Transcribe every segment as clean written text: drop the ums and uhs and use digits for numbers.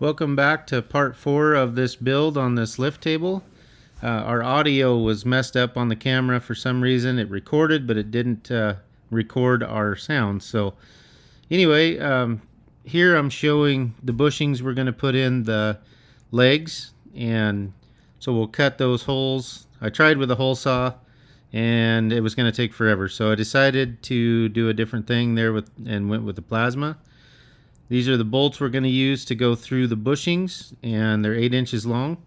Welcome back to part 4 of this build on this lift table. Our audio was messed up on the camera for some reason. It recorded, but it didn't record our sound. So anyway, here I'm showing the bushings we're going to put in the legs, and so we'll cut those holes. I tried with a hole saw and it was going to take forever, so I decided to do a different thing there and went with the plasma. These are the bolts we're going to use to go through the bushings, and they're 8 inches long,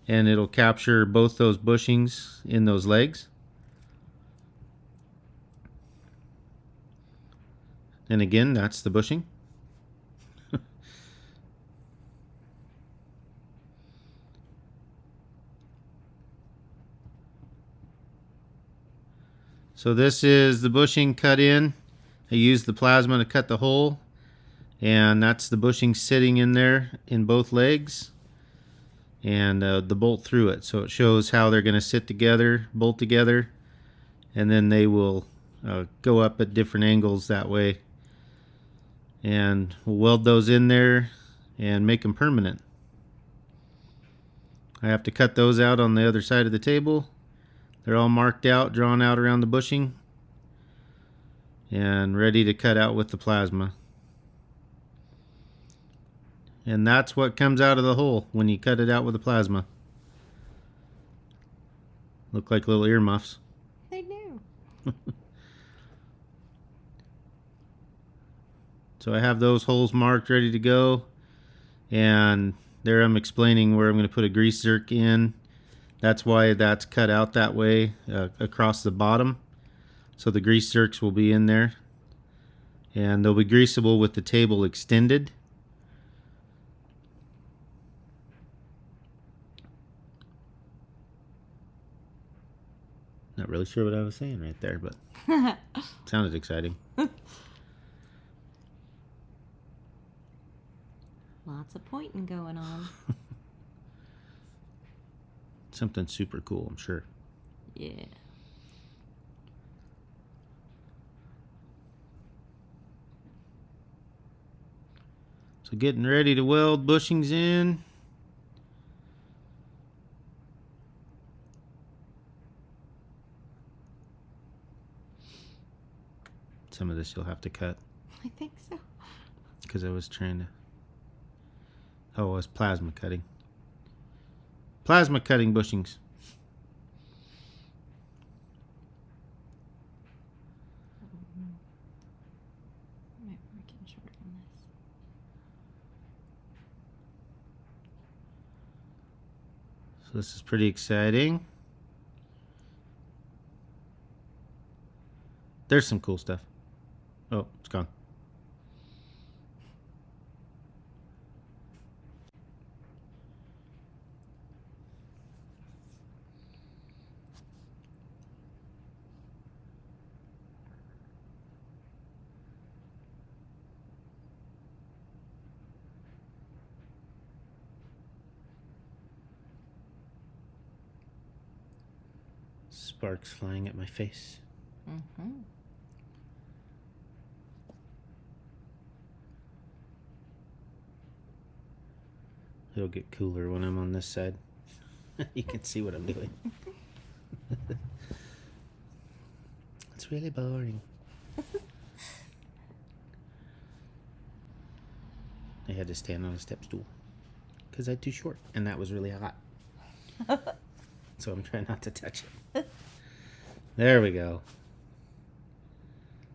and it'll capture both those bushings in those legs. And again, that's the bushing. So this is the bushing cut in. I used the plasma to cut the hole, and that's the bushing sitting in there in both legs, and the bolt through it. So it shows how they're going to sit together, bolt together, and then they will go up at different angles that way. And we'll weld those in there and make them permanent. I have to cut those out on the other side of the table. They're all marked out, drawn out around the bushing, and ready to cut out with the plasma. And that's what comes out of the hole when you cut it out with the plasma. Look like little earmuffs. They do. So I have those holes marked, ready to go. And there I'm explaining where I'm going to put a grease zerk in. That's why that's cut out that way across the bottom. So the grease zerks will be in there. And they'll be greasable with the table extended. Not really sure what I was saying right there, but sounded exciting. Lots of pointing going on. Something super cool, I'm sure. Yeah. So getting ready to weld bushings in. Some of this you'll have to cut. I think so. Because I was trying to... Oh, I was plasma cutting. Plasma cutting bushings. Might work in short on this. So this is pretty exciting. There's some cool stuff. Oh, it's gone. Sparks flying at my face. Mm-hmm. It'll get cooler when I'm on this side. You can see what I'm doing. It's really boring. I had to stand on a step stool because I'm too short, and that was really hot. So I'm trying not to touch it. There we go.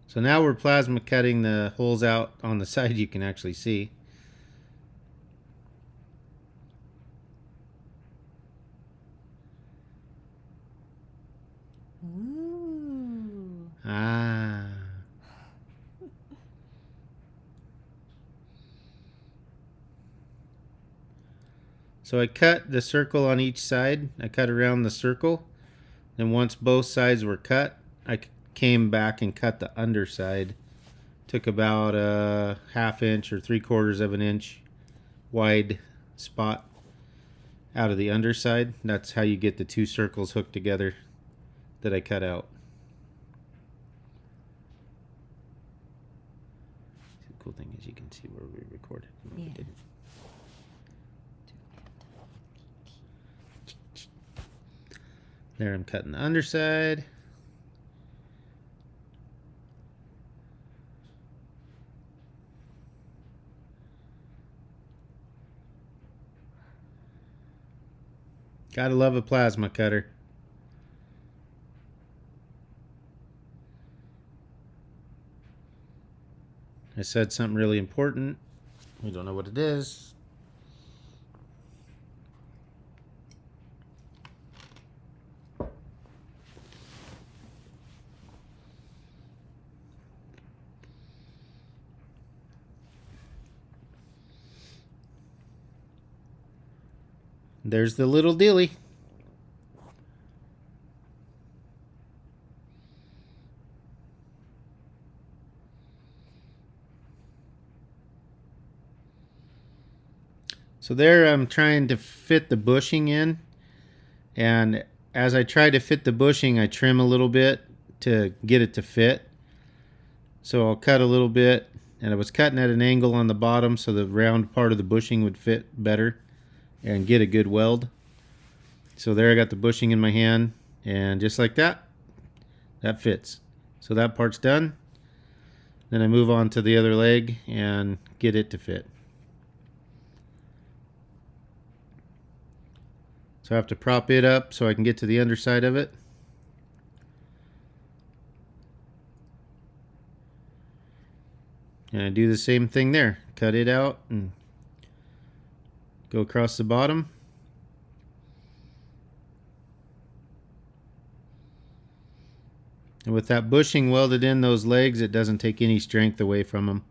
So now we're plasma cutting the holes out on the side you can actually see. Ooh. Ah. So I cut the circle on each side. I cut around the circle. Then once both sides were cut, I came back and cut the underside. Took about a 1/2 inch or 3/4 of an inch wide spot out of the underside. That's how you get the two circles hooked together that I cut out. The cool thing is you can see where we recorded and where we didn't. There I'm cutting the underside. Gotta love a plasma cutter. I said something really important. We don't know what it is. There's the little dilly. So there I'm trying to fit the bushing in, and as I try to fit the bushing, I trim a little bit to get it to fit. So I'll cut a little bit, and I was cutting at an angle on the bottom so the round part of the bushing would fit better and get a good weld. So there I got the bushing in my hand, and just like that, that fits. So that part's done. Then I move on to the other leg and get it to fit. So I have to prop it up so I can get to the underside of it. And I do the same thing there. Cut it out and go across the bottom. And with that bushing welded in those legs, it doesn't take any strength away from them.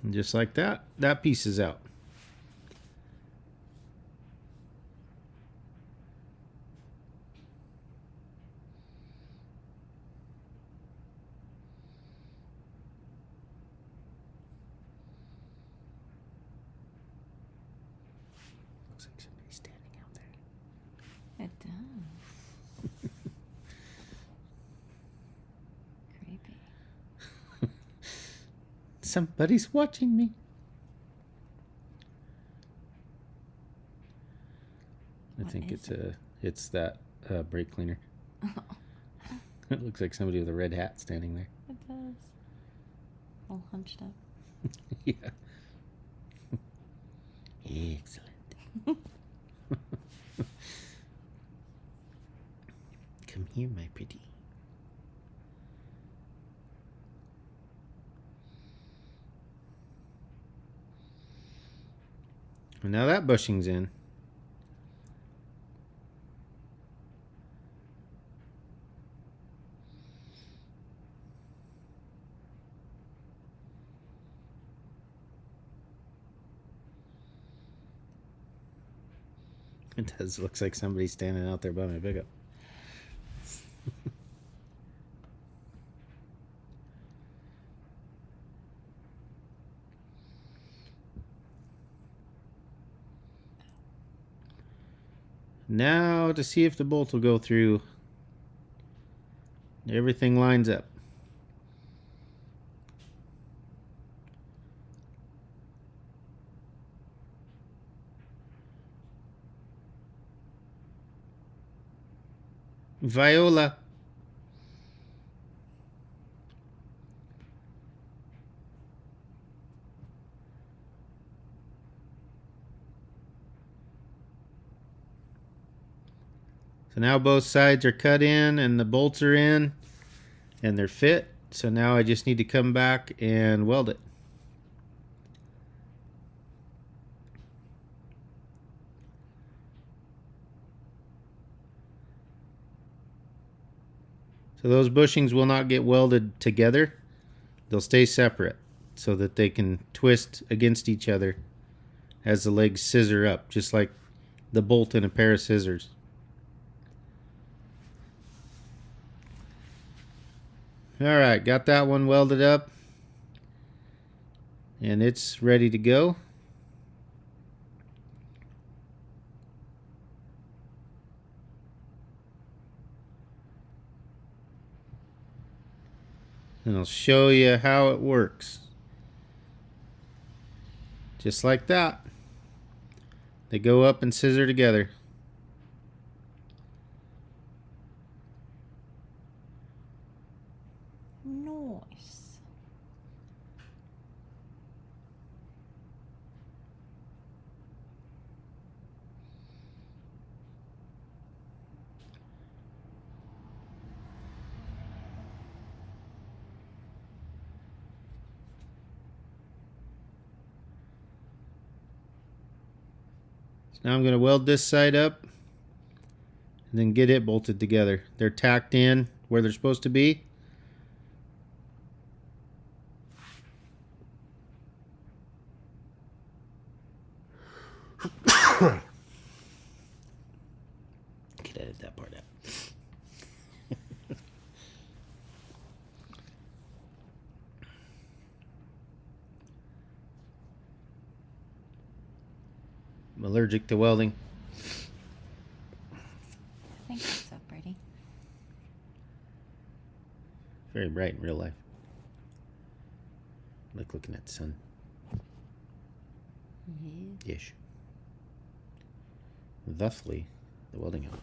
And just like that, that piece is out. Looks like somebody's standing out there. It does. Creepy. Somebody's watching me. I What think is it's that brake cleaner. It looks like somebody with a red hat standing there. It does. All hunched up. Yeah. Excellent. Come here, my pretty. And now that bushing's in. It does. Looks like somebody's standing out there by my pickup. Now to see if the bolt will go through. Everything lines up. Viola. So now both sides are cut in and the bolts are in and they're fit. So now I just need to come back and weld it. So those bushings will not get welded together. They'll stay separate so that they can twist against each other as the legs scissor up, just like the bolt in a pair of scissors. Alright, got that one welded up. And it's ready to go. And I'll show you how it works. Just like that. They go up and scissor together. Nice. So now I'm going to weld this side up and then get it bolted together. They're tacked in where they're supposed to be. Could edit that part out. I'm allergic to welding. I think it's so pretty. Very bright in real life. Like looking at the sun. Yeah. Ish. Thusly, the welding helmet.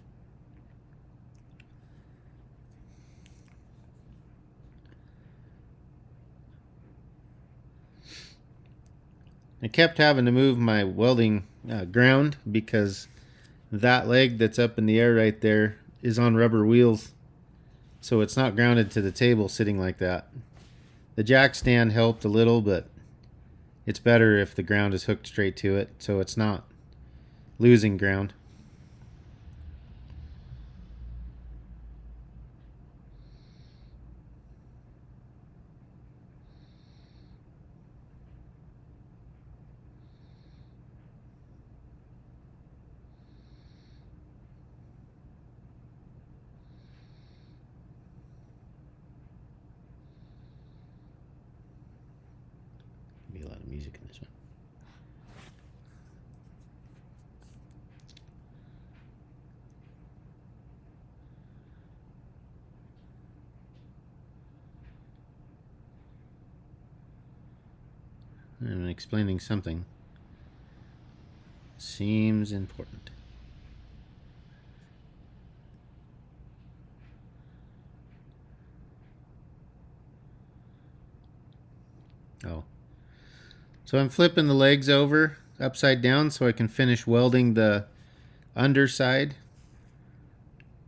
I kept having to move my welding ground because that leg that's up in the air right there is on rubber wheels. So it's not grounded to the table sitting like that. The jack stand helped a little, but it's better if the ground is hooked straight to it so it's not losing ground. Be a lot of music in this one. I'm explaining something. Seems important. Oh. So I'm flipping the legs over upside down so I can finish welding the underside.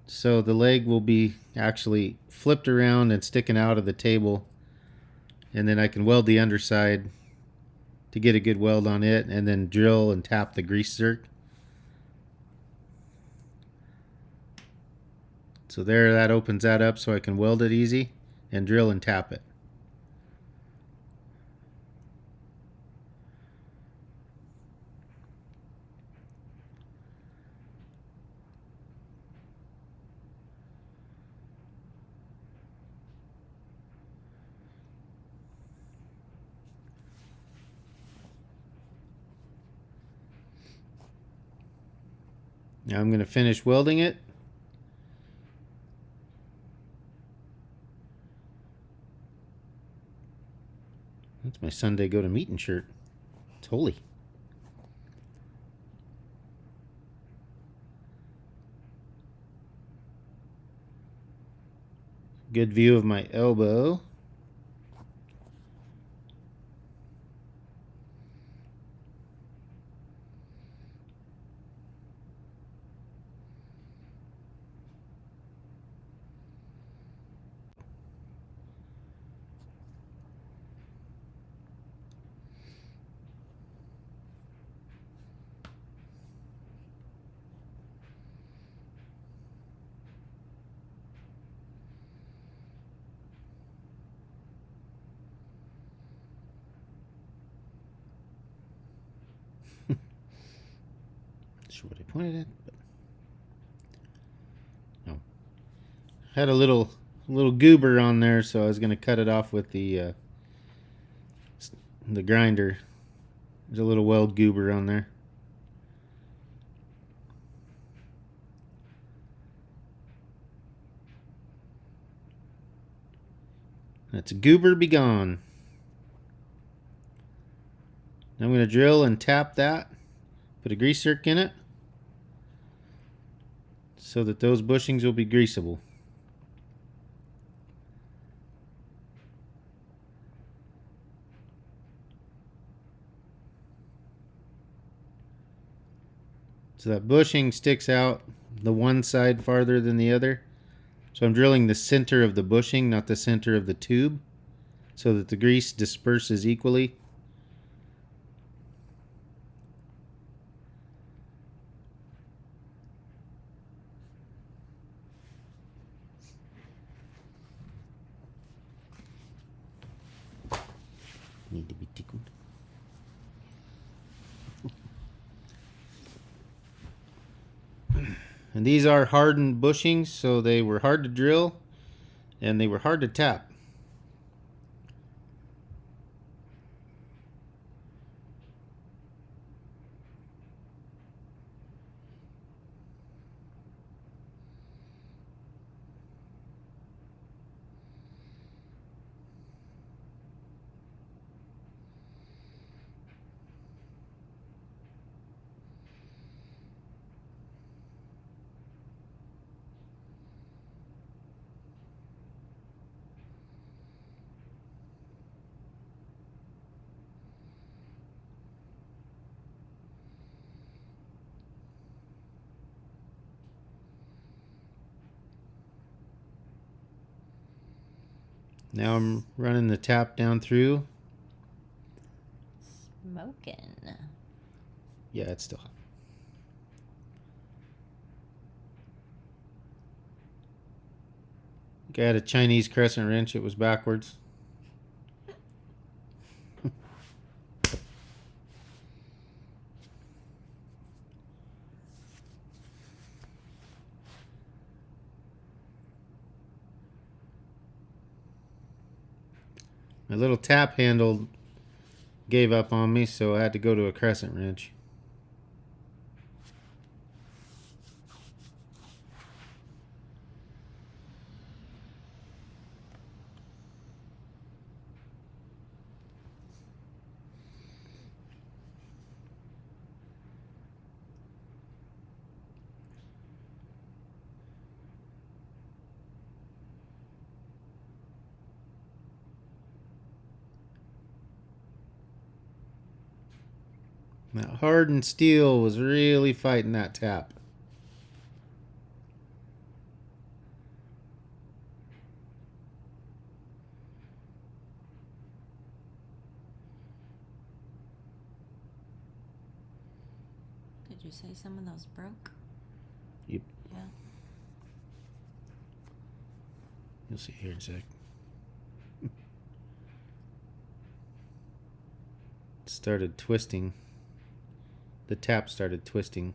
So the leg will be actually flipped around and sticking out of the table. And then I can weld the underside to get a good weld on it and then drill and tap the grease zerk. So there, that opens that up so I can weld it easy and drill and tap it. Now I'm going to finish welding it. That's my Sunday go to meeting shirt. It's holy. Good view of my elbow. Not sure what I pointed at, but no. Had a little goober on there, so I was going to cut it off with the grinder. There's a little weld goober on there. That's goober be gone. Now I'm going to drill and tap that. Put a grease zerk in it so that those bushings will be greasable. So that bushing sticks out the one side farther than the other. So I'm drilling the center of the bushing, not the center of the tube, so that the grease disperses equally. Need to be tickled. And these are hardened bushings, so they were hard to drill and they were hard to tap. Now I'm running the tap down through. Smoking. Yeah, it's still hot. I had a Chinese crescent wrench. It was backwards. My little tap handle gave up on me, so I had to go to a crescent wrench. That hardened steel was really fighting that tap. Did you say some of those broke? Yep. Yeah. You'll see here in a sec. It started twisting. The tap started twisting.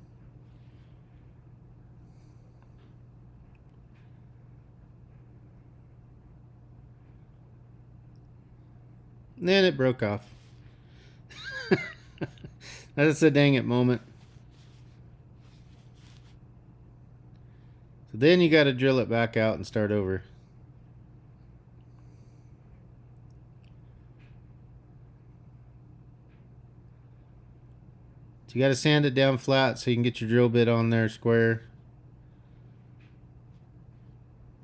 And then it broke off. That's a dang it moment. So then you got to drill it back out and start over. So you got to sand it down flat so you can get your drill bit on there square.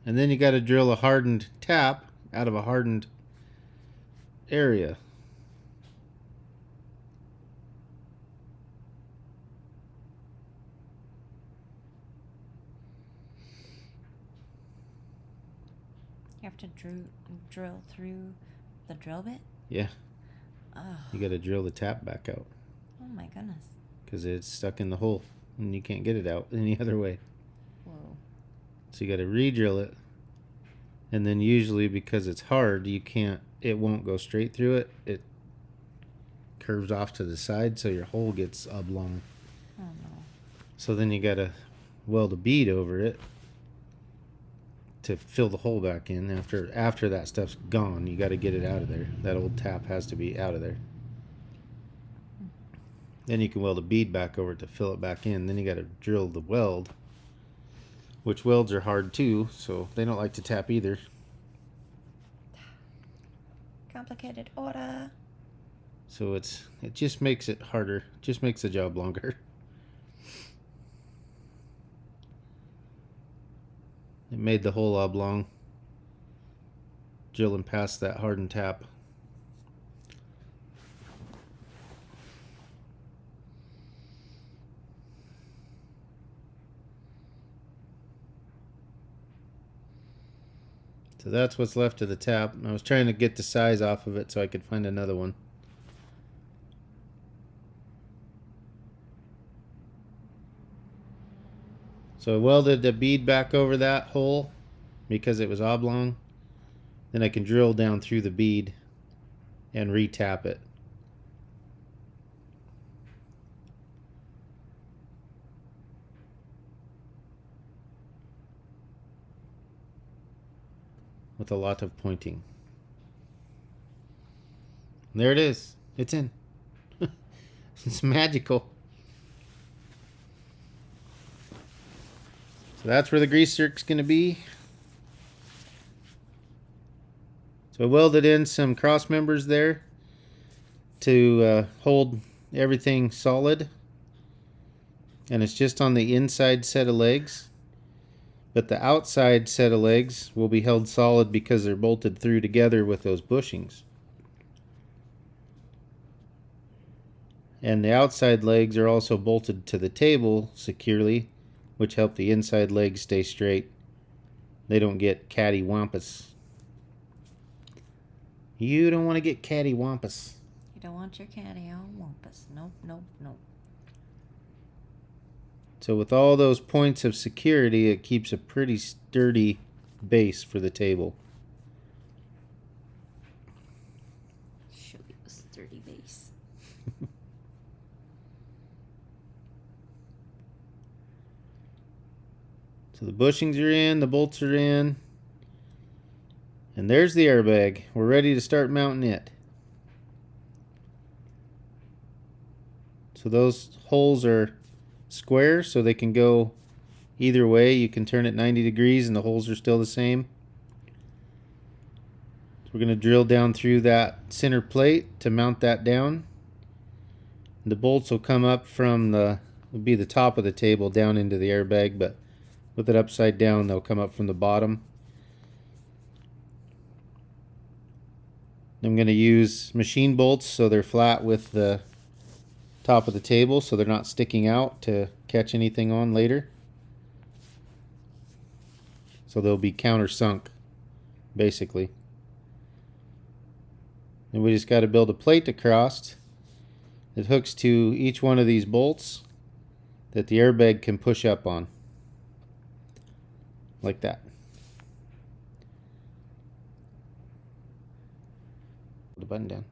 And then you got to drill a hardened tap out of a hardened area. You have to drill through the drill bit? Yeah. Oh. You got to drill the tap back out. Oh my goodness. Because it's stuck in the hole and you can't get it out any other way. Whoa. So you got to re-drill it. And then usually because it's hard, it won't go straight through it. It curves off to the side so your hole gets oblong. Oh no. So then you got to weld a bead over it to fill the hole back in. After that stuff's gone, you got to get it out of there. That old tap has to be out of there. Then you can weld a bead back over it to fill it back in. Then you got to drill the weld, which welds are hard too, so they don't like to tap either. complicated order. So it just makes it harder. Just makes the job longer. It made the hole oblong. Drilling past that hardened tap. So that's what's left of the tap. I was trying to get the size off of it so I could find another one. So I welded the bead back over that hole because it was oblong. Then I can drill down through the bead and re-tap it. With a lot of pointing. And there it is. It's in. It's magical. So that's where the grease zerk's going to be. So I welded in some cross members there to hold everything solid. And it's just on the inside set of legs. But the outside set of legs will be held solid because they're bolted through together with those bushings. And the outside legs are also bolted to the table securely, which help the inside legs stay straight. They don't get cattywampus. You don't want to get cattywampus. You don't want your caddy all wampus. Nope, nope, nope. So with all those points of security, it keeps a pretty sturdy base for the table. Show you a sturdy base. So the bushings are in, the bolts are in. And there's the airbag. We're ready to start mounting it. So those holes are square, so they can go either way. You can turn it 90 degrees and the holes are still the same. So we're going to drill down through that center plate to mount that down. And the bolts will come up from will be the top of the table down into the airbag, but with it upside down, they'll come up from the bottom. I'm going to use machine bolts so they're flat with the top of the table so they're not sticking out to catch anything on later. So they'll be countersunk, basically. And we just got to build a plate across that hooks to each one of these bolts that the airbag can push up on. Like that. Put the button down.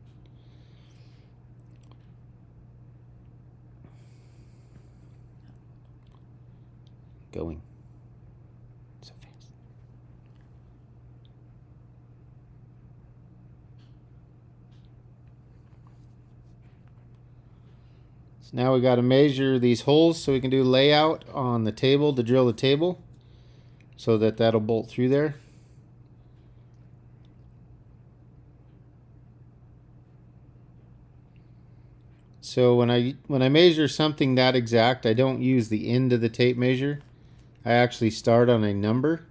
Going so fast. So now we got to measure these holes so we can do layout on the table to drill the table so that that'll bolt through there. So when I measure something that exact, I don't use the end of the tape measure. I actually start on a number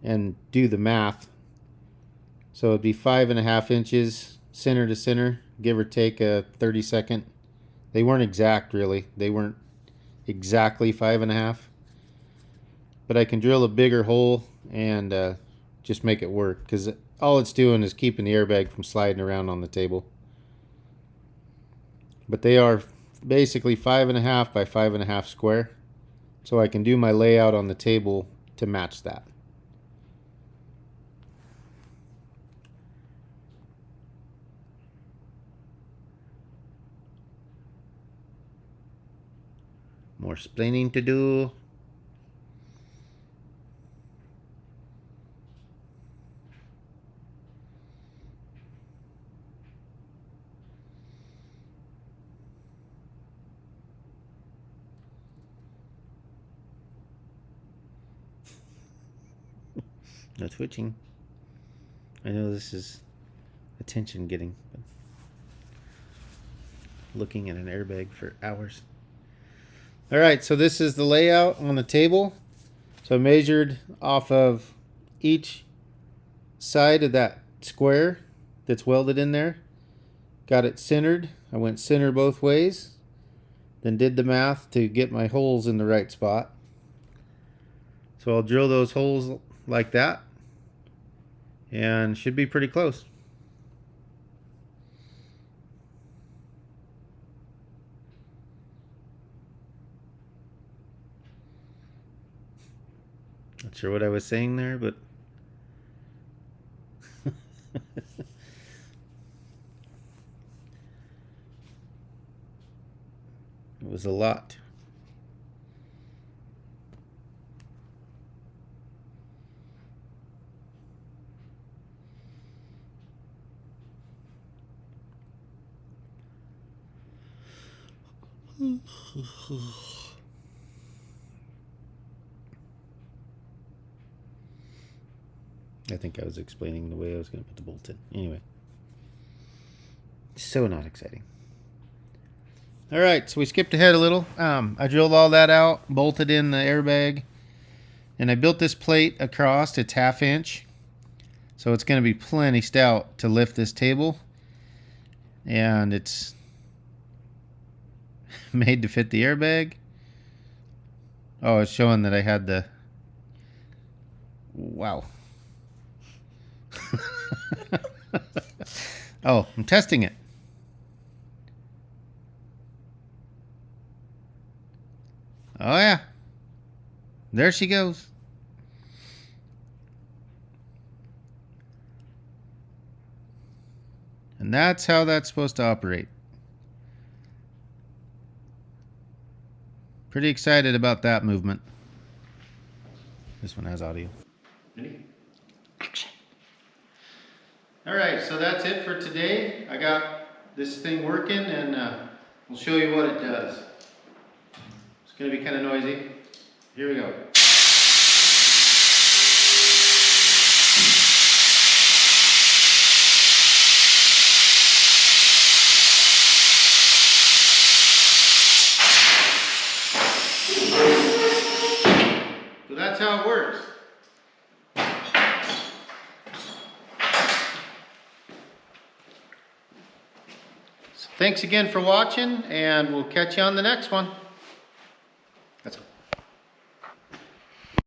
and do the math. So it'd be 5.5 inches center to center, give or take a 30-second. They weren't exact, really. They weren't exactly 5.5. But I can drill a bigger hole and just make it work, because all it's doing is keeping the airbag from sliding around on the table. But they are basically 5.5 by 5.5 square. So I can do my layout on the table to match that. More splaining to do. No twitching. I know this is attention getting. Looking at an airbag for hours. All right, so this is the layout on the table. So I measured off of each side of that square that's welded in there. Got it centered. I went center both ways. Then did the math to get my holes in the right spot. So I'll drill those holes like that. And should be pretty close. Not sure what I was saying there, but it was a lot. I think I was explaining the way I was going to put the bolt in. Anyway. So not exciting. Alright, so we skipped ahead a little. I drilled all that out, bolted in the airbag, and I built this plate across. It's 1/2 inch. So it's going to be plenty stout to lift this table. And it's made to fit the airbag. Oh, it's showing that I had the... Wow. Oh, I'm testing it. Oh yeah. There she goes. And that's how that's supposed to operate. Pretty excited about that movement. This one has audio. Ready? Action. Alright, so that's it for today. I got this thing working and we'll show you what it does. It's going to be kind of noisy. Here we go. So that's how it works. So thanks again for watching, and we'll catch you on the next one. That's all.